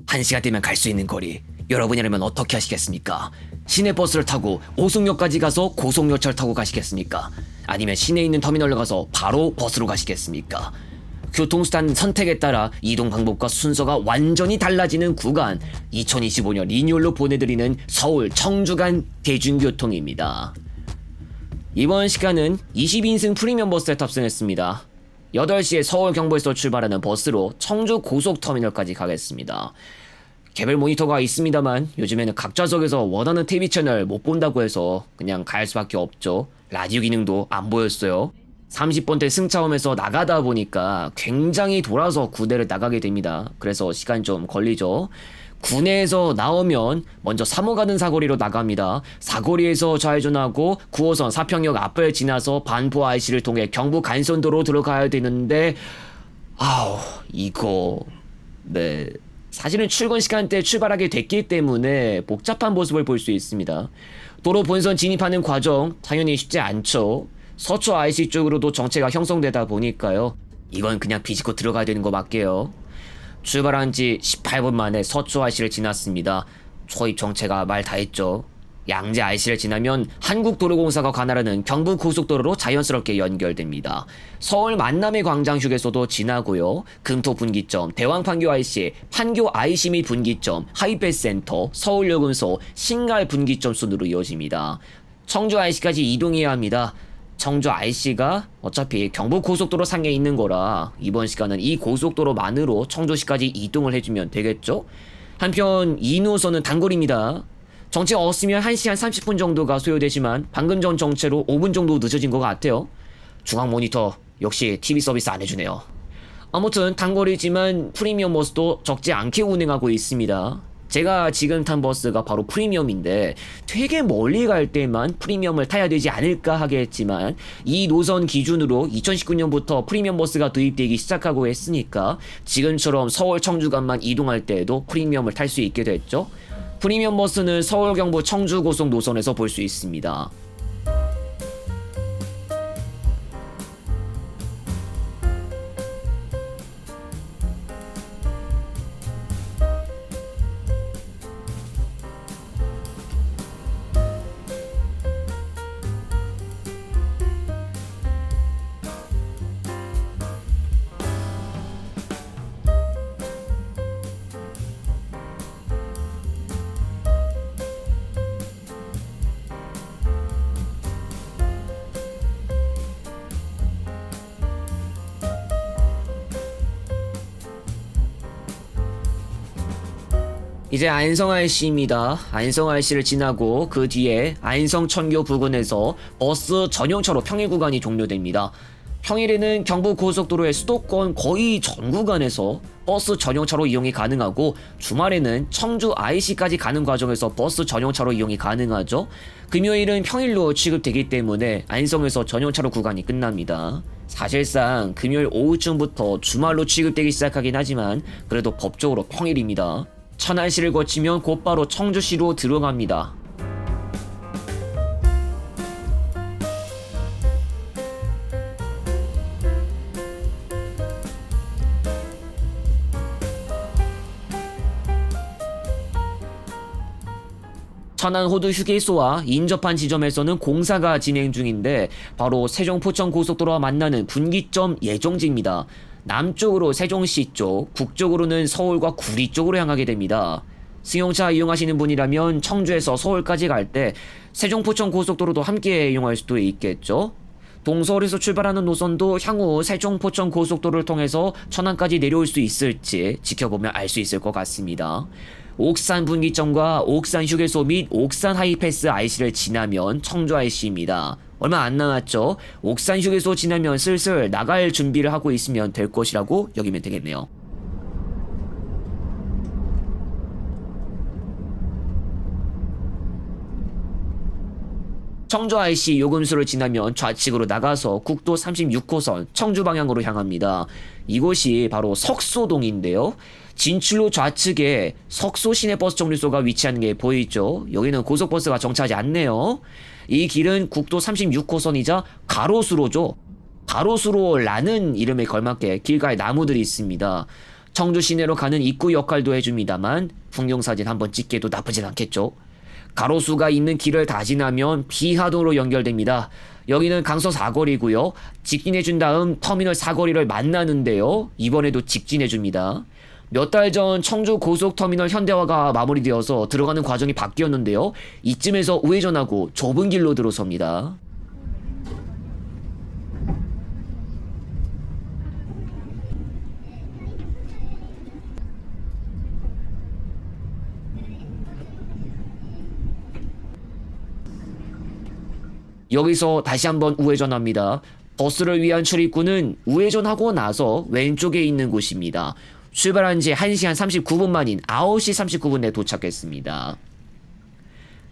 1시간 되면 갈 수 있는 거리. 여러분이라면 어떻게 하시겠습니까? 시내버스를 타고 오송역까지 가서 고속열차를 타고 가시겠습니까? 아니면 시내에 있는 터미널로 가서 바로 버스로 가시겠습니까? 교통수단 선택에 따라 이동 방법과 순서가 완전히 달라지는 구간, 2025년 리뉴얼로 보내드리는 서울 청주 간 대중교통입니다. 이번 시간은 20인승 프리미엄 버스에 탑승했습니다. 8시에 서울 경부에서 출발하는 버스로 청주 고속터미널까지 가겠습니다. 개별 모니터가 있습니다만 요즘에는 각 좌석에서 원하는 TV 채널 못 본다고 해서 그냥 갈 수밖에 없죠. 라디오 기능도 안 보였어요. 30번대 승차원에서 나가다 보니까 굉장히 돌아서 구대를 나가게 됩니다. 그래서 시간이 좀 걸리죠. 구내에서 나오면 먼저 3호 가는 사거리로 나갑니다. 사거리에서 좌회전하고 9호선 사평역 앞을 지나서 반포 IC를 통해 경부 간선도로 들어가야 되는데 이거 사실은 출근 시간대에 출발하게 됐기 때문에 복잡한 모습을 볼 수 있습니다. 도로 본선 진입하는 과정 당연히 쉽지 않죠. 서초 IC 쪽으로도 정체가 형성되다 보니까요. 이건 그냥 비집고 들어가야 되는 거 맞게요. 출발한 지 18분 만에 서초 IC를 지났습니다. 초입 정체가 말 다 했죠. 양재 IC를 지나면 한국도로공사가 관할하는 경부고속도로로 자연스럽게 연결됩니다. 서울 만남의 광장 휴게소도 지나고요. 금토 분기점, 대왕판교 IC, 판교 IC 및 분기점, 하이패스센터, 서울요금소, 신갈 분기점 순으로 이어집니다. 청주 IC까지 이동해야 합니다. 청주 IC가 어차피 경부고속도로 상에 있는 거라 이번 시간은 이 고속도로만으로 청주시까지 이동을 해주면 되겠죠? 한편 2노선은 단거리입니다. 정체 없으면 1시간 30분 정도가 소요되지만 방금 전 정체로 5분 정도 늦어진 것 같아요. 중앙 모니터 역시 TV 서비스 안 해주네요. 아무튼 단거리지만 프리미엄 버스도 적지 않게 운행하고 있습니다. 제가 지금 탄 버스가 바로 프리미엄인데 되게 멀리 갈 때만 프리미엄을 타야 되지 않을까 하겠지만 이 노선 기준으로 2019년부터 프리미엄 버스가 도입되기 시작하고 했으니까 지금처럼 서울 청주간만 이동할 때에도 프리미엄을 탈 수 있게 됐죠. 프리미엄 버스는 서울 경부 청주 고속 노선에서 볼 수 있습니다. 이제 안성 IC입니다. 안성 IC를 지나고 그 뒤에 안성 천교 부근에서 버스 전용차로 평일 구간이 종료됩니다. 평일에는 경부고속도로의 수도권 거의 전 구간에서 버스 전용차로 이용이 가능하고 주말에는 청주 IC까지 가는 과정에서 버스 전용차로 이용이 가능하죠. 금요일은 평일로 취급되기 때문에 안성에서 전용차로 구간이 끝납니다. 사실상 금요일 오후쯤부터 주말로 취급되기 시작하긴 하지만 그래도 법적으로 평일입니다. 천안시를 거치면 곧바로 청주시로 들어갑니다. 천안 호두 휴게소와 인접한 지점에서는 공사가 진행 중인데 바로 세종 포천 고속도로와 만나는 분기점 예정지입니다. 남쪽으로 세종시 쪽, 북쪽으로는 서울과 구리 쪽으로 향하게 됩니다. 승용차 이용하시는 분이라면 청주에서 서울까지 갈 때 세종 포천 고속도로도 함께 이용할 수도 있겠죠. 동서울에서 출발하는 노선도 향후 세종 포천 고속도로를 통해서 천안까지 내려올 수 있을지 지켜보면 알 수 있을 것 같습니다. 옥산 분기점과 옥산 휴게소 및 옥산 하이패스 IC를 지나면 청주 IC입니다. 얼마 안 남았죠? 옥산 휴게소 지나면 슬슬 나갈 준비를 하고 있으면 될 것이라고 여기면 되겠네요. 청주 IC 요금소를 지나면 좌측으로 나가서 국도 36호선 청주 방향으로 향합니다. 이곳이 바로 석소동인데요. 진출로 좌측에 석소 시내버스 정류소가 위치하는 게 보이죠? 여기는 고속버스가 정차하지 않네요. 이 길은 국도 36호선이자 가로수로죠. 가로수로라는 이름에 걸맞게 길가에 나무들이 있습니다. 청주 시내로 가는 입구 역할도 해줍니다만 풍경사진 한번 찍기도 나쁘진 않겠죠. 가로수가 있는 길을 다 지나면 비하도로 연결됩니다. 여기는 강서 사거리고요. 직진해준 다음 터미널 사거리를 만나는데요. 이번에도 직진해줍니다. 몇 달 전 청주 고속터미널 현대화가 마무리되어서 들어가는 과정이 바뀌었는데요. 이쯤에서 우회전하고 좁은 길로 들어섭니다. 여기서 다시 한번 우회전합니다. 버스를 위한 출입구는 우회전하고 나서 왼쪽에 있는 곳입니다. 출발한 지 1시간 39분 만인 9시 39분에 도착했습니다.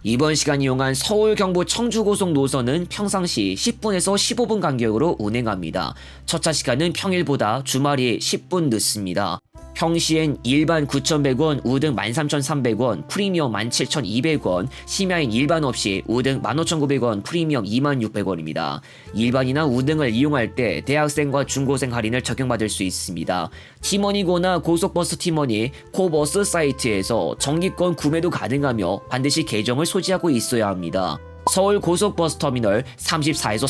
이번 시간 이용한 서울 경부 청주 고속 노선은 평상시 10분에서 15분 간격으로 운행합니다. 첫차 시간은 평일보다 주말이 10분 늦습니다. 평시엔 일반 9,100원, 우등 13,300원, 프리미엄 17,200원, 심야엔 일반 없이 우등 15,900원, 프리미엄 26,600원입니다. 일반이나 우등을 이용할 때 대학생과 중고생 할인을 적용받을 수 있습니다. 티머니고나 고속버스 티머니, 코버스 사이트에서 정기권 구매도 가능하며 반드시 계정을 소지하고 있어야 합니다. 서울 고속버스터미널 34에서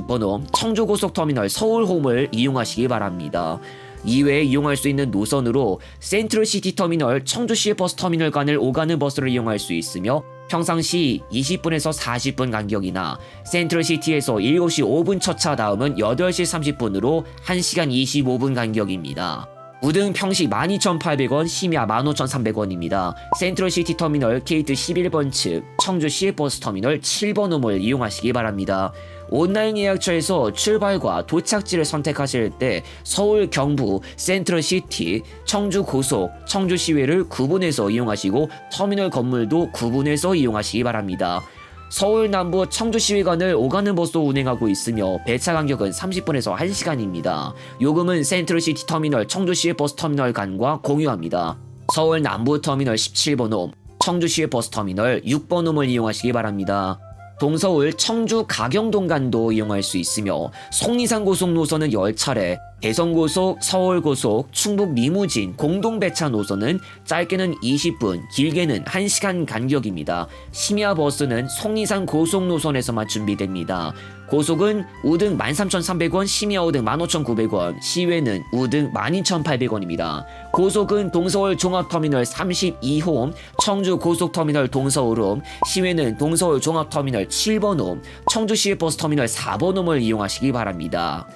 36번호 청주고속터미널 서울홈을 이용하시기 바랍니다. 이외에 이용할 수 있는 노선으로 센트럴시티터미널 청주시외버스터미널 간을 오가는 버스를 이용할 수 있으며 평상시 20분에서 40분 간격이나 센트럴시티에서 7시 5분 첫차 다음은 8시 30분으로 1시간 25분 간격입니다. 우등 평시 12,800원, 심야 15,300원입니다. 센트럴시티터미널 게이트 11번 측 청주시외버스터미널 7번 홈을 이용하시기 바랍니다. 온라인 예약처에서 출발과 도착지를 선택하실 때 서울 경부, 센트럴시티, 청주고속, 청주시외를 구분해서 이용하시고 터미널 건물도 구분해서 이용하시기 바랍니다. 서울 남부 청주시외간을 오가는 버스도 운행하고 있으며 배차 간격은 30분에서 1시간입니다. 요금은 센트럴시티 터미널 청주시외버스터미널 간과 공유합니다. 서울 남부 터미널 17번 홈, 청주시외버스터미널 6번 홈을 이용하시기 바랍니다. 동서울 청주 가경동 간도 이용할 수 있으며 속리산 고속 노선은 10차례, 대성고속, 서울고속, 충북 리무진 공동 배차 노선은 짧게는 20분, 길게는 1시간 간격입니다. 심야 버스는 속리산 고속 노선에서만 준비됩니다. 고속은 우등 13,300원, 심야 우등 15,900원, 시외는 우등 12,800원입니다. 고속은 동서울 종합터미널 32홈, 청주 고속터미널 동서울홈, 시외는 동서울 종합터미널 7번홈, 청주시외버스터미널 4번홈을 이용하시기 바랍니다.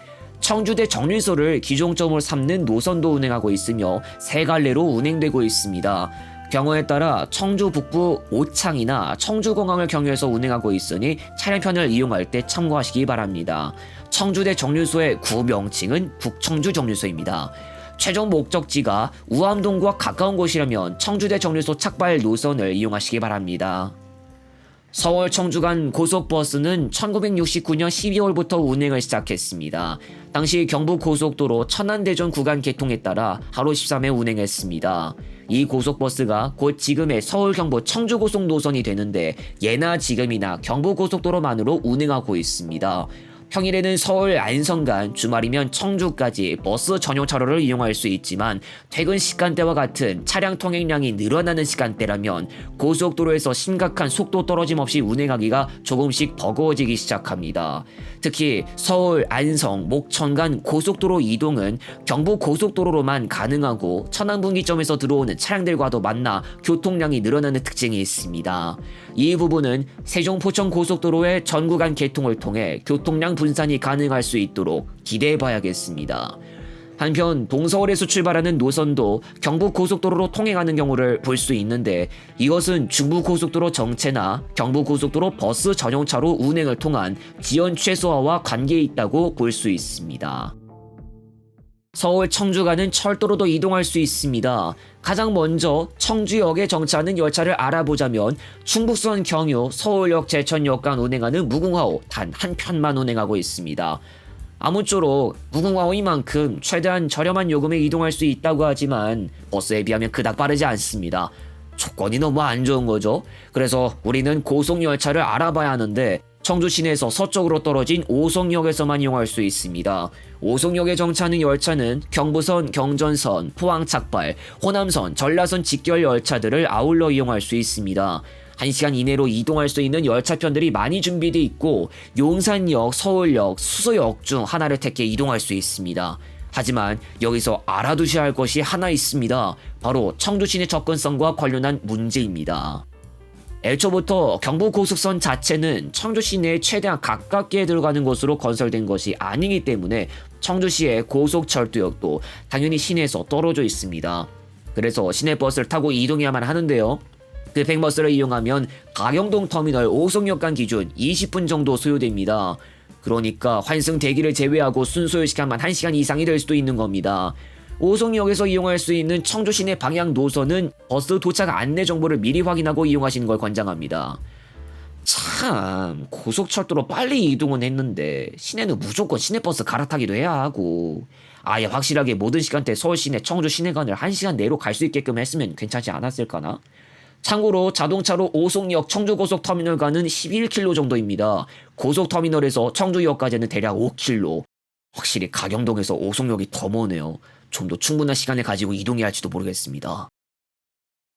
청주대 정류소를 기종점으로 삼는 노선도 운행하고 있으며 세 갈래로 운행되고 있습니다. 경우에 따라 청주 북부 오창이나 청주공항을 경유해서 운행하고 있으니 차량편을 이용할 때 참고하시기 바랍니다. 청주대 정류소의 구명칭은 북청주 정류소입니다. 최종 목적지가 우암동과 가까운 곳이라면 청주대 정류소 착발 노선을 이용하시기 바랍니다. 서울 청주 간 고속버스는 1969년 12월부터 운행을 시작했습니다. 당시 경부고속도로 천안대전 구간 개통에 따라 하루 13회 운행했습니다. 이 고속버스가 곧 지금의 서울 경부 청주고속 노선이 되는데 예나 지금이나 경부고속도로만으로 운행하고 있습니다. 평일에는 서울 안성 간, 주말이면 청주까지 버스 전용 차로를 이용할 수 있지만 퇴근 시간대와 같은 차량 통행량이 늘어나는 시간대라면 고속도로에서 심각한 속도 떨어짐 없이 운행하기가 조금씩 버거워지기 시작합니다. 특히 서울, 안성, 목천 간 고속도로 이동은 경부 고속도로로만 가능하고 천안분기점에서 들어오는 차량들과도 만나 교통량이 늘어나는 특징이 있습니다. 이 부분은 세종 포천 고속도로의 전 구간 개통을 통해 교통량 분산이 가능할 수 있도록 기대해봐야겠습니다. 한편 동서울에서 출발하는 노선도 경부고속도로로 통행하는 경우를 볼 수 있는데 이것은 중부고속도로 정체나 경부고속도로 버스 전용차로 운행을 통한 지연 최소화와 관계에 있다고 볼 수 있습니다. 서울 청주 가는 철도로도 이동할 수 있습니다. 가장 먼저 청주역에 정차하는 열차를 알아보자면 충북선 경유 서울역 제천역 간 운행하는 무궁화호 단 한 편만 운행하고 있습니다. 아무쪼록 무궁화호이만큼 최대한 저렴한 요금에 이동할 수 있다고 하지만 버스에 비하면 그닥 빠르지 않습니다. 조건이 너무 안 좋은 거죠. 그래서 우리는 고속열차를 알아봐야 하는데 청주 시내에서 서쪽으로 떨어진 오송역에서만 이용할 수 있습니다. 오송역에 정차하는 열차는 경부선, 경전선, 포항-착발, 호남선, 전라선 직결 열차들을 아울러 이용할 수 있습니다. 1시간 이내로 이동할 수 있는 열차편들이 많이 준비되어 있고 용산역, 서울역, 수서역 중 하나를 택해 이동할 수 있습니다. 하지만 여기서 알아두셔야 할 것이 하나 있습니다. 바로 청주 시내 접근성과 관련한 문제입니다. 애초부터 경부고속선 자체는 청주 시내에 최대한 가깝게 들어가는 곳으로 건설된 것이 아니기 때문에 청주시의 고속철도역도 당연히 시내에서 떨어져 있습니다. 그래서 시내버스를 타고 이동해야만 하는데요. 그 팽버스를 이용하면 가경동 터미널 오송역 간 기준 20분 정도 소요됩니다. 그러니까 환승 대기를 제외하고 순소요 시간만 1시간 이상이 될 수도 있는 겁니다. 오송역에서 이용할 수 있는 청주 시내 방향 노선은 버스 도착 안내 정보를 미리 확인하고 이용하시는 걸 권장합니다. 참, 고속철도로 빨리 이동은 했는데 시내는 무조건 시내버스 갈아타기도 해야 하고 아예 확실하게 모든 시간대 서울 시내, 청주 시내 간을 1시간 내로 갈 수 있게끔 했으면 괜찮지 않았을까나? 참고로 자동차로 오송역 청주고속터미널 가는 11km 정도입니다. 고속터미널에서 청주역까지는 대략 5km. 확실히 가경동에서 오송역이 더 머네요. 좀 더 충분한 시간을 가지고 이동해야 할지도 모르겠습니다.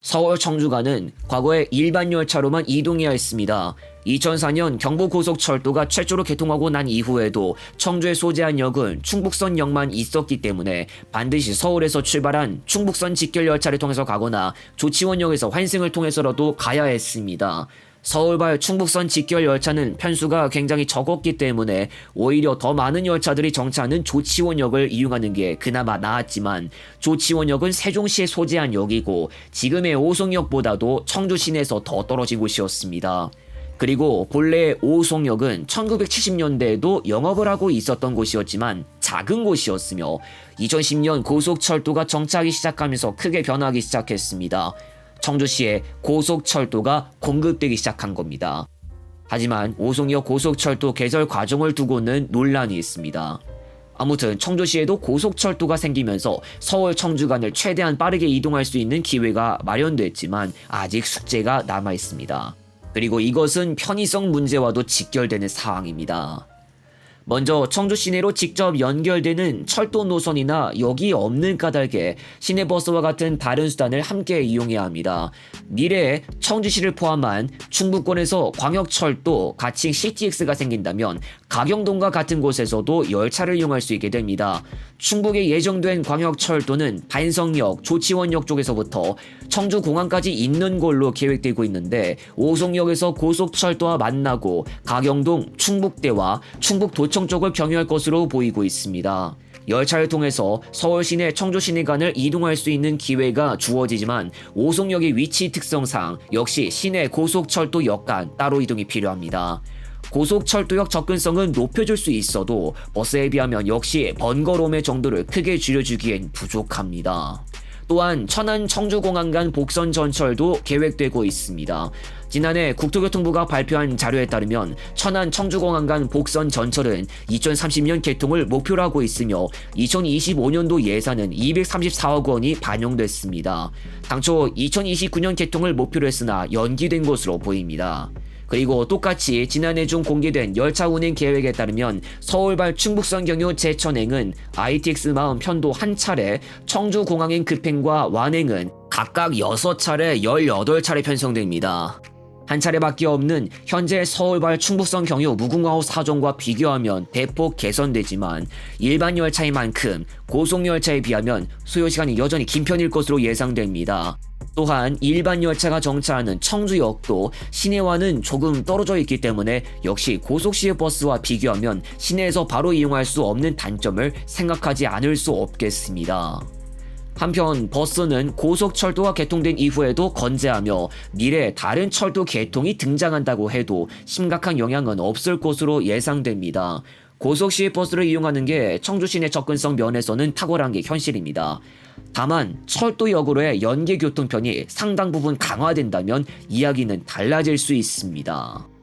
서울 청주간은 과거에 일반 열차로만 이동해야 했습니다. 2004년 경부고속철도가 최초로 개통하고 난 이후에도 청주에 소재한 역은 충북선역만 있었기 때문에 반드시 서울에서 출발한 충북선 직결 열차를 통해서 가거나 조치원역에서 환승을 통해서라도 가야 했습니다. 서울발 충북선 직결 열차는 편수가 굉장히 적었기 때문에 오히려 더 많은 열차들이 정차하는 조치원역을 이용하는 게 그나마 나았지만 조치원역은 세종시에 소재한 역이고 지금의 오송역보다도 청주 시내에서 더 떨어진 곳이었습니다. 그리고 본래 오송역은 1970년대에도 영업을 하고 있었던 곳이었지만 작은 곳이었으며 2010년 고속철도가 정차하기 시작하면서 크게 변하기 시작했습니다. 청주시에 고속철도가 공급되기 시작한 겁니다. 하지만 오송역 고속철도 개설 과정을 두고는 논란이 있습니다. 아무튼 청주시에도 고속철도가 생기면서 서울 청주 간을 최대한 빠르게 이동할 수 있는 기회가 마련됐지만 아직 숙제가 남아 있습니다. 그리고 이것은 편의성 문제와도 직결되는 사항입니다. 먼저 청주 시내로 직접 연결되는 철도 노선이나 역이 없는 까닭에 시내버스와 같은 다른 수단을 함께 이용해야 합니다. 미래에 청주시를 포함한 충북권에서 광역철도 가칭 CTX가 생긴다면 가경동과 같은 곳에서도 열차를 이용할 수 있게 됩니다. 충북에 예정된 광역철도는 반성역, 조치원역 쪽에서부터 청주공항까지 있는 걸로 계획되고 있는데 오송역에서 고속철도와 만나고 가경동, 충북대와 충북도청 쪽을 경유할 것으로 보이고 있습니다. 열차를 통해서 서울 시내, 청주 시내 간을 이동할 수 있는 기회가 주어지지만 오송역의 위치 특성상 역시 시내 고속철도역 간 따로 이동이 필요합니다. 고속철도역 접근성은 높여줄 수 있어도 버스에 비하면 역시 번거로움의 정도를 크게 줄여주기엔 부족합니다. 또한 천안 청주공항 간 복선 전철도 계획되고 있습니다. 지난해 국토교통부가 발표한 자료에 따르면 천안 청주공항 간 복선 전철은 2030년 개통을 목표로 하고 있으며 2025년도 예산은 234억 원이 반영됐습니다. 당초 2029년 개통을 목표로 했으나 연기된 것으로 보입니다. 그리고 똑같이 지난해 중 공개된 열차 운행 계획에 따르면 서울발 충북선 경유 제천행은 ITX 마음 편도 한 차례, 청주공항행 급행과 완행은 각각 6차례, 18차례 편성됩니다. 한 차례밖에 없는 현재 서울발 충북선 경유 무궁화호 사정과 비교하면 대폭 개선되지만 일반 열차인 만큼 고속열차에 비하면 소요시간이 여전히 긴 편일 것으로 예상됩니다. 또한 일반 열차가 정차하는 청주역도 시내와는 조금 떨어져 있기 때문에 역시 고속시외 버스와 비교하면 시내에서 바로 이용할 수 없는 단점을 생각하지 않을 수 없겠습니다. 한편 버스는 고속철도가 개통된 이후에도 건재하며 미래에 다른 철도 개통이 등장한다고 해도 심각한 영향은 없을 것으로 예상됩니다. 고속시외 버스를 이용하는 게 청주 시내 접근성 면에서는 탁월한 게 현실입니다. 다만 철도역으로의 연계 교통편이 상당 부분 강화된다면 이야기는 달라질 수 있습니다.